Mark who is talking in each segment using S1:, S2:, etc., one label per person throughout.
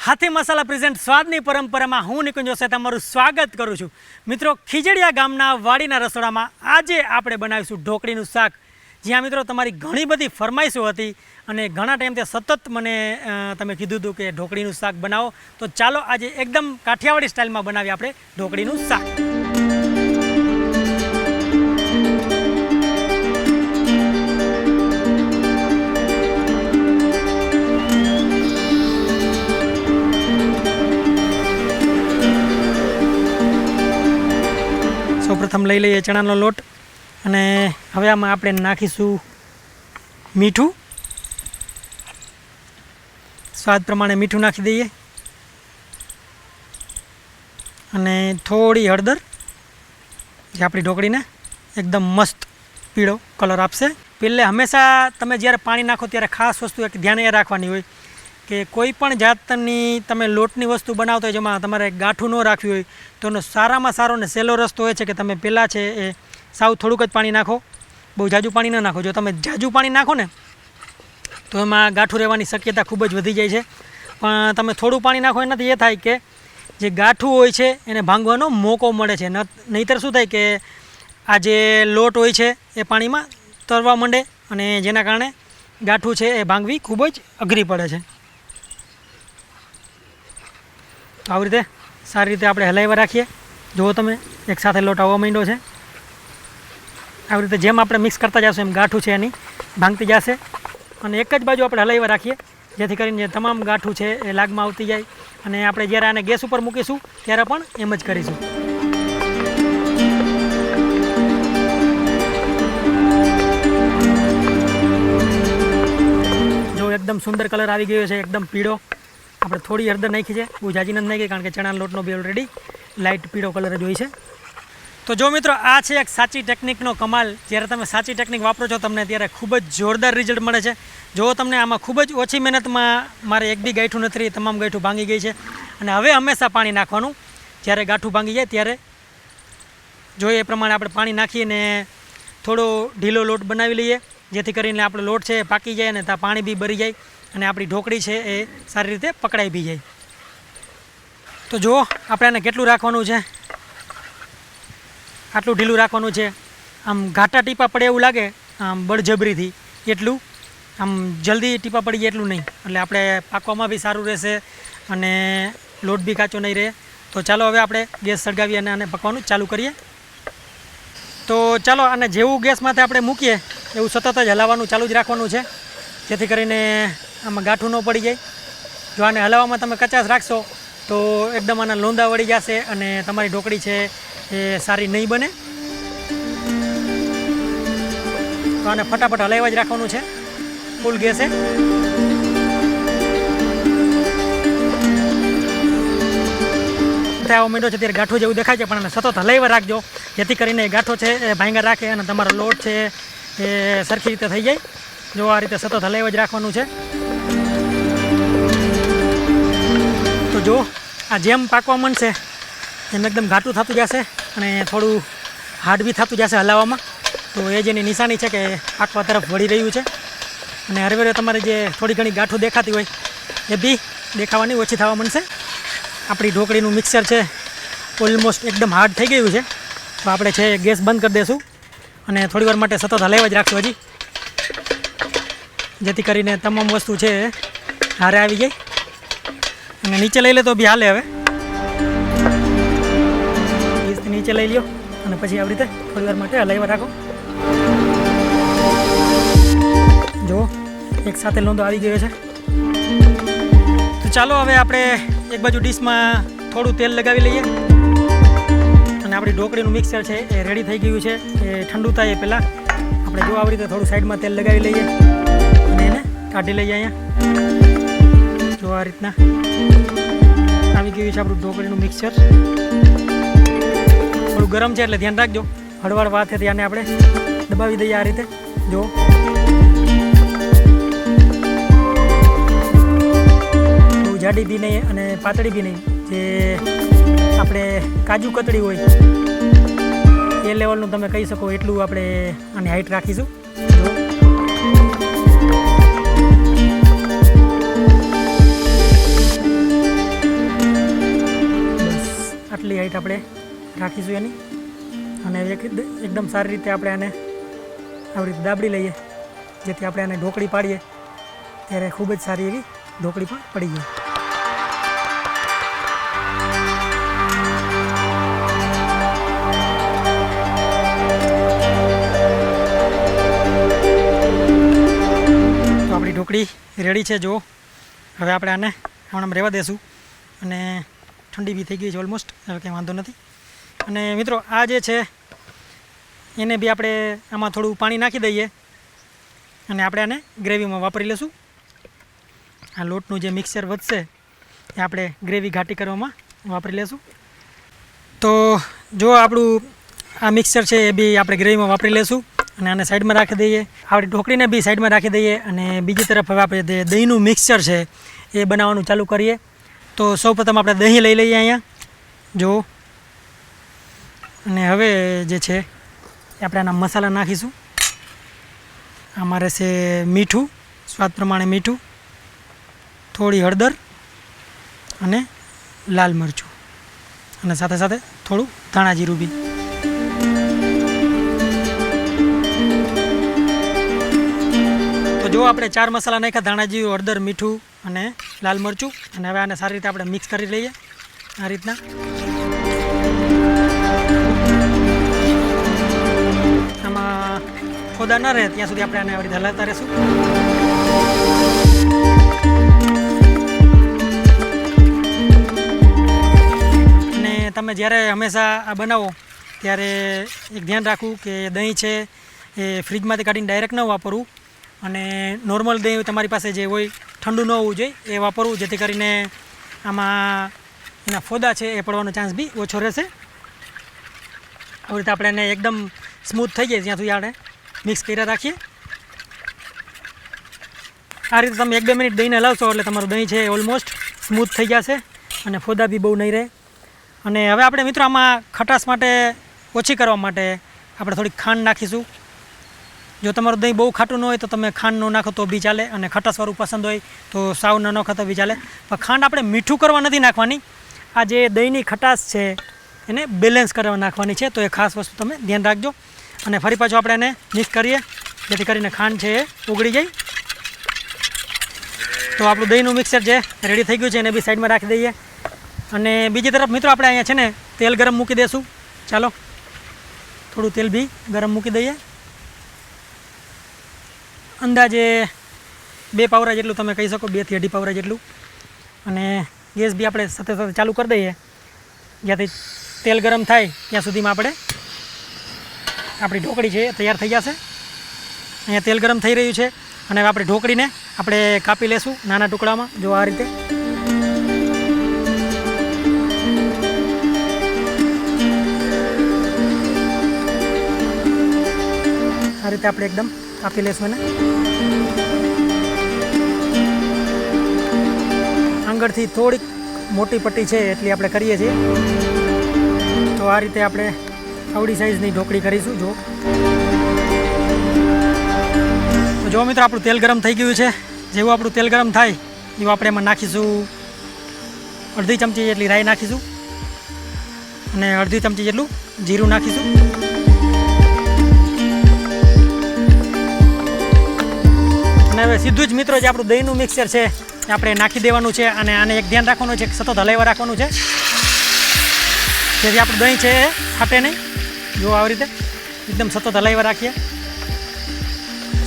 S1: હાથી મસાલા present સ્વાદની પરંપરામાં હું નિકુંજ જોશી તમારું સ્વાગત કરું છું। મિત્રો, ખીજડીયા ગામના વાડીના રસોડામાં આજે આપણે બનાવીશું ઢોકળીનું શાક। જ્યાં મિત્રો તમારી ઘણી બધી ફરમાઈશો હતી અને ઘણા ટાઈમથી સતત મને તમે કીધું હતું કે ઢોકળીનું શાક બનાવો, તો ચાલો આજે એકદમ કાઠિયાવાડી સ્ટાઇલમાં બનાવીએ આપણે ઢોકળીનું શાક। સૌપ્રથમ લઈ લઈએ ચણાનો લોટ અને હવે આમાં આપણે નાખીશું મીઠું, સ્વાદ પ્રમાણે મીઠું નાખી દઈએ અને થોડી હળદર, જે આપણી ઢોકળીને એકદમ મસ્ત પીળો કલર આપશે। પહેલે હંમેશા તમે જ્યારે પાણી નાખો ત્યારે ખાસ વસ્તુ એક ધ્યાન એ રાખવાની હોય કે કોઈ પણ જાતની તમે લોટની વસ્તુ બનાવતો હોય જેમાં તમારે ગાંઠું ન રાખવી હોય તો એનો સારામાં સારો ને સહેલો રસ્તો હોય છે કે તમે પહેલાં છે એ સાવ થોડુંક જ પાણી નાખો, બહુ જાજુ પાણી ન નાખો। જો તમે જાજુ પાણી નાખો ને તો એમાં ગાંઠું રહેવાની શક્યતા ખૂબ જ વધી જાય છે, પણ તમે થોડું પાણી નાખો એનાથી એ થાય કે જે ગાંઠું હોય છે એને ભાંગવાનો મોકો મળે છે। નહીંતર શું થાય કે આ જે લોટ હોય છે એ પાણીમાં તરવા માંડે અને જેના કારણે ગાંઠું છે એ ભાંગવી ખૂબ જ અઘરી પડે છે। તો આવી રીતે સારી રીતે આપણે હલાવ્યા રાખીએ। જુઓ તમે એકસાથે લોટ આવવા માંડ્યો છે। આવી રીતે જેમ આપણે મિક્સ કરતા જશું એમ ગાંઠું છે એની ભાંગતી જશે અને એક જ બાજુ આપણે હલાવ્યા રાખીએ જેથી કરીને તમામ ગાંઠું છે એ લાગમાં આવતી જાય અને આપણે જ્યારે આને ગેસ ઉપર મૂકીશું ત્યારે પણ એમ જ કરીશું। જો એકદમ સુંદર કલર આવી ગયો છે, એકદમ પીળો। આપણે થોડી હળદર નાખી છે, બહુ જાજી નથી નાખી કારણ કે ચણાના લોટનો બી ઓલરેડી લાઇટ પીળો કલર જ હોય છે। તો જો મિત્રો, આ છે એક સાચી ટેકનિકનો કમાલ। જ્યારે તમે સાચી ટેકનિક વાપરો છો તમને ત્યારે ખૂબ જ જોરદાર રિઝલ્ટ મળે છે। જો તમને આમાં ખૂબ જ ઓછી મહેનતમાં મારે એક બી ગાંઠું નથી રહી, તમામ ગાંઠું ભાંગી ગઈ છે। અને હવે હંમેશા પાણી નાખવાનું જ્યારે ગાંઠું ભાંગી જાય ત્યારે। જોઈએ એ પ્રમાણે આપણે પાણી નાખીને થોડો ઢીલો લોટ બનાવી લઈએ જેથી કરીને આપણો લોટ છે એ પાકી જાય અને ત્યાં પાણી બી ભરી જાય અને આપણી ઢોકળી છે એ સારી રીતે પકડાઈ બી જાય। તો જુઓ આપણે આને કેટલું રાખવાનું છે, આટલું ઢીલું રાખવાનું છે। આમ ઘાટા ટીપા પડે એવું લાગે આમ બળજબરીથી, એટલું આમ જલ્દી ટીપા પડી જાય એટલું નહીં, એટલે આપણે પાકવામાં બી સારું રહેશે અને લોટ બી કાચો નહીં રહે। તો ચાલો હવે આપણે ગેસ સળગાવી અને આને પકવાનું ચાલુ કરીએ। તો ચાલો આને જેવું ગેસમાંથી આપણે મૂકીએ એવું સતત જ હલાવવાનું ચાલુ જ રાખવાનું છે જેથી કરીને આમાં ગાંઠું ન પડી જાય। જો આને હલાવવામાં તમે કચાશ રાખશો તો એકદમ આના લોંદા વળી જશે અને તમારી ઢોકળી છે એ સારી નહીં બને। તો આને ફટાફટ હલાવ્યા જ રાખવાનું છે ફૂલ ગેસે। આવો મીંડો છે ત્યારે ગાંઠું જેવું દેખાય છે પણ આને સતત હલાવ્યા રાખજો જેથી કરીને ગાંઠો છે એ ભાંગા રાખે અને તમારો લોટ છે એ સરખી રીતે થઈ જાય। જો આ રીતે સતત હલાવ્યા જ રાખવાનું છે। તો જો આ જેમ પાકવા માંડશે એમ એકદમ ઘાટું થતું જશે અને થોડું હાર્ડ બી થતું જશે હલાવવામાં। તો એ જ એની નિશાની છે કે પાકવા તરફ વળી રહ્યું છે અને હરવેરે તમારે જે થોડી ઘણી ગાંઠું દેખાતી હોય એ બી દેખાવાની ઓછી થવા માંડશે। આપણી ઢોકળીનું મિક્સર છે ઓલમોસ્ટ એકદમ હાર્ડ થઈ ગયું છે। તો આપણે છે ગેસ બંધ કરી દઈશું અને થોડીવાર માટે સતત હલાવ્યા જ રાખશું હજી, જેથી કરીને તમામ વસ્તુ છે હારે આવી જાય અને નીચે લઈ લે તો બી હાલે। હવે ગેસથી નીચે લઈ લ્યો અને પછી આવી રીતે થોડીવાર માટે હલાવ્યા રાખો। જો એક સાથે લોંદો આવી ગયો છે। તો ચાલો હવે આપણે એક બાજુ ડીશમાં થોડું તેલ લગાવી લઈએ અને આપણી ઢોકળીનું મિક્સર છે એ રેડી થઈ ગયું છે। એ ઠંડુ થાય એ પહેલાં આપણે જો આવી રીતે થોડું સાઈડમાં તેલ લગાવી લઈએ અને એને કાઢી લઈએ। અહીંયા જો આ રીતના આવી ગયું છે આપણું ઢોકળીનું મિક્સર। થોડું ગરમ છે એટલે ધ્યાન રાખજો, હળવાળ વાથેથી આને આપણે દબાવી દઈએ આ રીતે। જો બહુ જાડી બી નહીં અને પાતળી બી નહીં, જે આપણે કાજુ કતરી હોય એ લેવલનું તમે કહી શકો એટલું આપણે આની હાઈટ રાખીશું। જો હાઈટ આપણે રાખીશું એની, અને એકદમ સારી રીતે આપણે આને આવી રીતે દાબડી લઈએ, જેથી આપણે આને ઢોકળી પાડીએ ત્યારે ખૂબ જ સારી એવી ઢોકળી પણ પડી જાય. તો આપણી ઢોકળી રેડી છે. જો હવે આપણે આને હમણાં રહેવા દેશું, અને ઠંડી બી થઈ ગઈ છે ઓલમોસ્ટ, હવે કંઈ વાંધો નથી. અને મિત્રો આ જે છે એને બી આપણે આમાં થોડું પાણી નાખી દઈએ, અને આપણે આને ગ્રેવીમાં વાપરી લઈશું. આ લોટનું જે મિક્સર વધશે એ આપણે ગ્રેવી ઘાટી કરવામાં વાપરી લઈશું. તો જો આપણું આ મિક્સર છે એ બી આપણે ગ્રેવીમાં વાપરી લઈશું, અને આને સાઈડમાં રાખી દઈએ. આપણી ઢોકળીને બી સાઈડમાં રાખી દઈએ, અને બીજી તરફ હવે આપણે જે દહીંનું મિક્સર છે એ બનાવવાનું ચાલુ કરીએ. તો સૌપ્રથમ આપણે દહીં લઈ લઈએ અહીંયા જો, અને હવે જે છે એ આપણે આના મસાલા નાખીશું. આમાં રહેશે મીઠું, સ્વાદ પ્રમાણે મીઠું, થોડી હળદર અને લાલ મરચું, અને સાથે સાથે થોડું ધાણા જીરું બી. તો જો આપણે 4 મસાલા નાખ્યા, ધાણા જીરું, હળદર, મીઠું અને લાલ મરચું, અને હવે આને સારી રીતે આપણે મિક્સ કરી લઈએ આ રીતના. આમાં ખોદા ન રહે ત્યાં સુધી આપણે આને આવી રીતે હલાવતા રહીશું. અને તમે જ્યારે હંમેશા આ બનાવો ત્યારે એક ધ્યાન રાખવું કે દહીં છે એ ફ્રીજમાંથી કાઢીને ડાયરેક્ટ ન વાપરવું, અને નોર્મલ દહીં તમારી પાસે જે હોય ઠંડુ ન હોવું જોઈએ એ વાપરવું, જેથી કરીને આમાં એના ફોદા છે એ પડવાનો ચાન્સ બી ઓછો રહેશે. આવી રીતે આપણે એને એકદમ સ્મૂથ થઈ જાય ત્યાં સુધી આપણે મિક્સ કર્યા રાખીએ. આ રીતે તમે 1-2 મિનિટ દહીંને હલાવશો એટલે તમારું દહીં છે ઓલમોસ્ટ સ્મૂથ થઈ જશે, અને ફોદા બી બહુ નહીં રહે. અને હવે આપણે મિત્રો આમાં ખટાશ માટે ઓછી કરવા માટે આપણે થોડીક ખાંડ નાખીશું. જો તમારું દહીં બહુ ખાટું ન હોય તો તમે ખાંડ ન નાખો તો બી ચાલે, અને ખટાશવાળું પસંદ હોય તો સાવ ન નાખો તો બી ચાલે. પણ ખાંડ આપણે મીઠું કરવા નથી નાખવાની, આ જે દહીંની ખટાશ છે એને બેલેન્સ કરવા નાખવાની છે. તો એ ખાસ વસ્તુ તમે ધ્યાન રાખજો. અને ફરી પાછું આપણે એને મિક્સ કરીએ, જેથી કરીને ખાંડ છે એ ઓગળી જાય. તો આપણું દહીંનું મિક્સર જે રેડી થઈ ગયું છે એને બી સાઈડમાં રાખી દઈએ. અને બીજી તરફ મિત્રો આપણે અહીંયા છે ને તેલ ગરમ મૂકી દઈશું. ચાલો થોડું તેલ બી ગરમ મૂકી દઈએ, અંદાજે 2 પાવરા જેટલું તમે કહી શકો, 2 થી 2.5 પાવરા જેટલું. અને ગેસ બી આપણે સાથે સાથે ચાલુ કરી દઈએ. જ્યાંથી તેલ ગરમ થાય ત્યાં સુધીમાં આપણી ઢોકળી છે એ તૈયાર થઈ જશે. અહીંયા તેલ ગરમ થઈ રહ્યું છે, અને હવે આપણી ઢોકળીને આપણે કાપી લેશું નાના ટુકડામાં. જો આ રીતે આપણે એકદમ કાપી લેશું એને. આંગળથી થોડીક મોટી પટ્ટી છે એટલી આપણે કરીએ છીએ. તો આ રીતે આપણે આવડી સાઈઝની ઢોકળી કરીશું. જો મિત્રો આપણું તેલ ગરમ થઈ ગયું છે. જેવું આપણું તેલ ગરમ થાય એવું આપણે એમાં નાખીશું અડધી ચમચી જેટલી રાઈ નાખીશું, અને અડધી ચમચી જેટલું જીરું નાખીશું. અને હવે સીધું જ મિત્રો જે આપણું દહીંનું મિક્સર છે એ આપણે નાખી દેવાનું છે, અને આને એક ધ્યાન રાખવાનું છે કે સતત હલાવ્યા રાખવાનું છે, જેથી આપણું દહીં છે એ ફાટે નહીં. જો આવી રીતે એકદમ સતત હલાવ્યા રાખીએ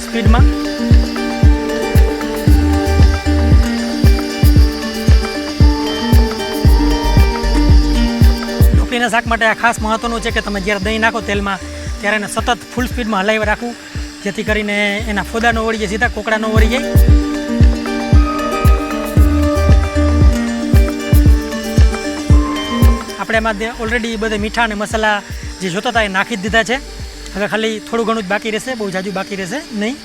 S1: સ્પીડમાં. ઢોકળીના શાક માટે આ ખાસ મહત્વનું છે કે તમે જ્યારે દહીં નાખો તેલમાં ત્યારે એને સતત ફૂલ સ્પીડમાં હલાવ્યા રાખવું, જેથી કરીને એના ફોદા ન વળી જાય, સીધા કોકડા ન વળી જાય. આપણે એમાં ઓલરેડી બધા મીઠા અને મસાલા જે જોતા હતા એ નાખી જ દીધા છે. હવે ખાલી થોડું ઘણું જ બાકી રહેશે, બહુ જાજુ બાકી રહેશે નહીં.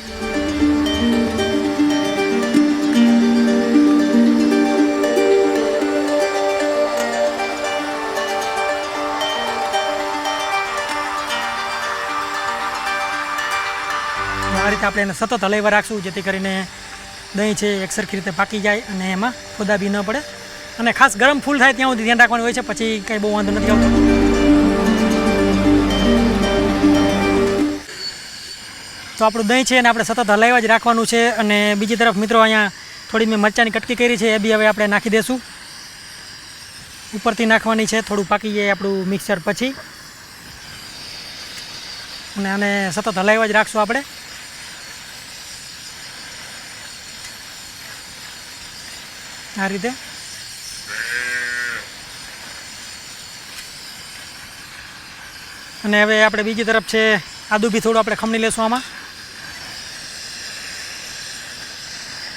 S1: આ રીતે આપણે એને સતત હલાવ્યા રાખશું, જેથી કરીને દહીં છે એકસરખી રીતે પાકી જાય અને એમાં ફોદા બી ન પડે. અને ખાસ ગરમ ફૂલ થાય ત્યાં સુધી ધ્યાન રાખવાનું હોય છે, પછી કંઈ બહુ વાંધો નથી આવતો. તો આપણું દહીં છે એને આપણે સતત હલાવ્યા જ રાખવાનું છે. અને બીજી તરફ મિત્રો અહીંયા થોડી મેં મરચાંની કટકી કરી છે, એ બી હવે આપણે નાખી દઈશું. ઉપરથી નાખવાની છે, થોડું પાકી જાય આપણું મિક્સર પછી. અને આને સતત હલાવ્યા જ રાખશું આપણે. આ રીતે અને હવે આપણે બીજી તરફ છે આદુ બી થોડું આપણે ખમણી લેશું આમાં.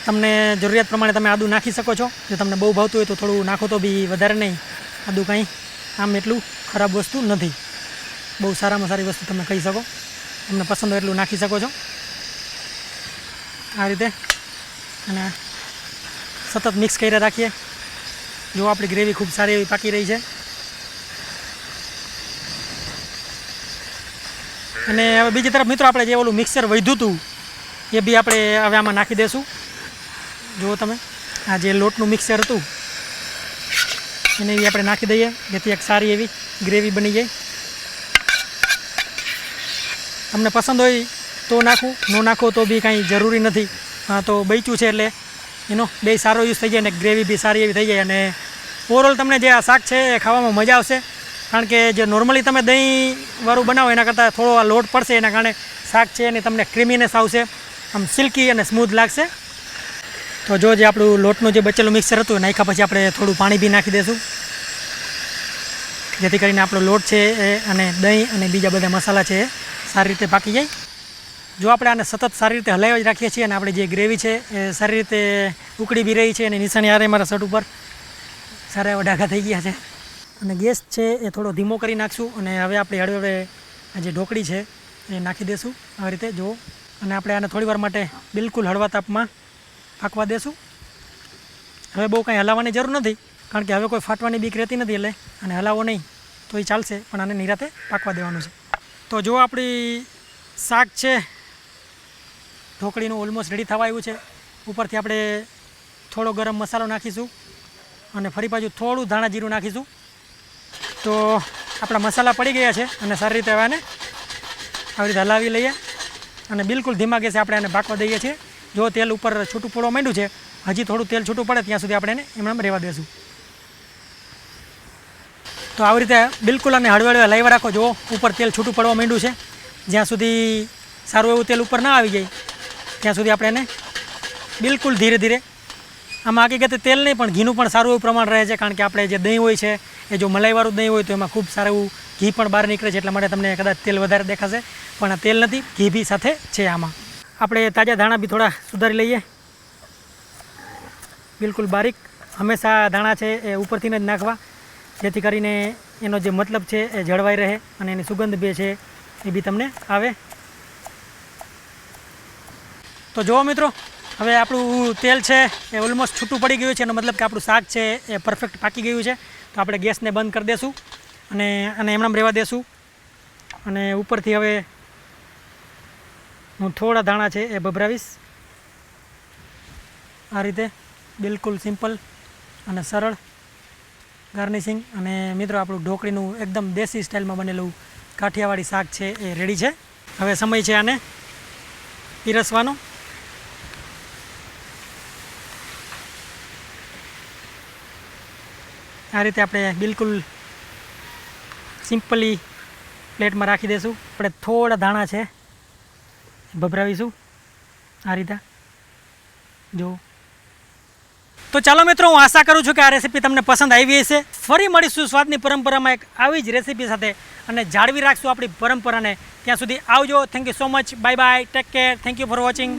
S1: તમને જરૂરિયાત પ્રમાણે તમે આદુ નાખી શકો છો. જો તમને બહુ ભાવતું હોય તો થોડું નાખો, તો બી વધારે નહીં. આદુ કંઈ આમ એટલું ખરાબ વસ્તુ નથી, બહુ સારામાં સારી વસ્તુ તમે કહી શકો. તમને પસંદ હોય એટલું નાખી શકો છો આ રીતે. અને સતત મિક્સ કરી રાખીએ. જો આપણી ગ્રેવી ખૂબ સારી એવી પાકી રહી છે. અને હવે બીજી તરફ મિત્રો આપણે જે ઓલું મિક્સર વધ્યું હતું એ બી આપણે હવે આમાં નાખી દઈશું. જુઓ તમે, આ જે લોટનું મિક્સર હતું એને બી આપણે નાખી દઈએ, જેથી એક સારી એવી ગ્રેવી બની જાય. તમને પસંદ હોય તો નાખવું, ન નાખો તો બી કાંઈ જરૂરી નથી. તો બચ્યું છે એટલે એનો બે સારો યુઝ થઈ જાય અને ગ્રેવી બી સારી એવી થઈ જાય. અને ઓવરઓલ તમને જે આ શાક છે એ ખાવામાં મજા આવશે. કારણ કે જે નોર્મલી તમે દહીંવાળું બનાવો એના કરતાં થોડો આ લોટ પડશે, એના કારણે શાક છે એની તમને ક્રીમીનેસ આવશે, આમ સિલ્કી અને સ્મૂથ લાગશે. તો જો જે આપણું લોટનું જે બચેલું મિક્સર હતું એ નાખ્યા પછી આપણે થોડું પાણી બી નાખી દઈશું, જેથી કરીને આપણો લોટ છે એ અને દહીં અને બીજા બધા મસાલા છે એ સારી રીતે પાકી જાય. જો આપણે આને સતત સારી રીતે હલાવી જ રાખીએ છીએ અને આપણે જે ગ્રેવી છે એ સારી રીતે ઉકળી બી રહી છે. અને નિશાની આ રહી મારા શર્ટ ઉપર, સારા એવા ડાઘા થઈ ગયા છે. અને ગેસ છે એ થોડો ધીમો કરી નાખશું. અને હવે આપણે હળવે આ જે ઢોકળી છે એ નાખી દઈશું આવી રીતે જુઓ. અને આપણે આને થોડી વાર માટે બિલકુલ હળવા તાપમાં પાકવા દેશું. હવે બહુ કાંઈ હલાવવાની જરૂર નથી, કારણ કે હવે કોઈ ફાટવાની બીક રહેતી નથી, એટલે અને હલાવો નહીં તો એ ચાલશે, પણ આને નિરાતે પાકવા દેવાનું છે. તો જો આપણી શાક છે ઢોકળીનું ઓલમોસ્ટ રેડી થવા આવ્યું છે. ઉપરથી આપણે થોડો ગરમ મસાલો નાખીશું અને ફરી પાછું થોડું ધાણા જીરું નાખીશું. તો આપણા મસાલા પડી ગયા છે અને સારી રીતે હવે આને આવી રીતે હલાવી લઈએ અને બિલકુલ ધીમા ગેસે આપણે આને પાકવા દઈએ છીએ. જો તેલ ઉપર છૂટું પડવા માંડ્યું છે, હજી થોડું તેલ છૂટું પડે ત્યાં સુધી આપણે એને એમ રહેવા દઈશું. તો આવી રીતે બિલકુલ આને હળવે હળવે હલાવી રાખો. જો ઉપર તેલ છૂટું પડવા માંડ્યું છે, જ્યાં સુધી સારું એવું તેલ ઉપર ના આવી જાય ત્યાં સુધી આપણે એને બિલકુલ ધીરે ધીરે, આમાં હકીકતે તેલ નહીં પણ ઘીનું પણ સારું એવું પ્રમાણ રહે છે. કારણ કે આપણે જે દહીં હોય છે એ જો મલાઈવાળું દહીં હોય તો એમાં ખૂબ સારું એવું ઘી પણ બહાર નીકળે છે. એટલા માટે તમને કદાચ તેલ વધારે દેખાશે, પણ આ તેલ નથી, ઘી બી સાથે છે. આમાં આપણે તાજા ધાણા બી થોડા સુધારી લઈએ, બિલકુલ બારીક. હંમેશા ધાણા છે એ ઉપરથી જ નાખવા, જેથી કરીને એનો જે મતલબ છે એ જળવાઈ રહે અને એની સુગંધ બી છે એ બી તમને આવે. તો જુઓ મિત્રો, હવે આપણું તેલ છે એ ઓલમોસ્ટ છૂટું પડી ગયું છે, એનો મતલબ કે આપણું શાક છે એ પરફેક્ટ પાકી ગયું છે. તો આપણે ગેસને બંધ કરી દઈશું અને એમનામ રહેવા દઈશું. અને ઉપરથી હવે હું થોડા ધાણા છે એ ભભરાવીશ આ રીતે, બિલકુલ સિમ્પલ અને સરળ ગાર્નિશિંગ. અને મિત્રો આપણું ઢોકળીનું એકદમ દેશી સ્ટાઇલમાં બનેલું કાઠિયાવાડી શાક છે એ રેડી છે. હવે સમય છે આને પીરસવાનો. આ રીતે આપણે બિલકુલ સિમ્પલી પ્લેટમાં રાખી દઈશું. આપણે થોડા ધાણા છે ભભરાવીશું આ રીતે જો. તો ચાલો મિત્રો, હું આશા કરું છું કે આ રેસીપી તમને પસંદ આવી હશે. ફરી મળીશું સ્વાદની પરંપરામાં એક આવી જ રેસીપી સાથે અને જાળવી રાખશું આપણી પરંપરાને. ત્યાં સુધી આવજો. Thank you so much. Bye bye. Take care. Thank you for watching.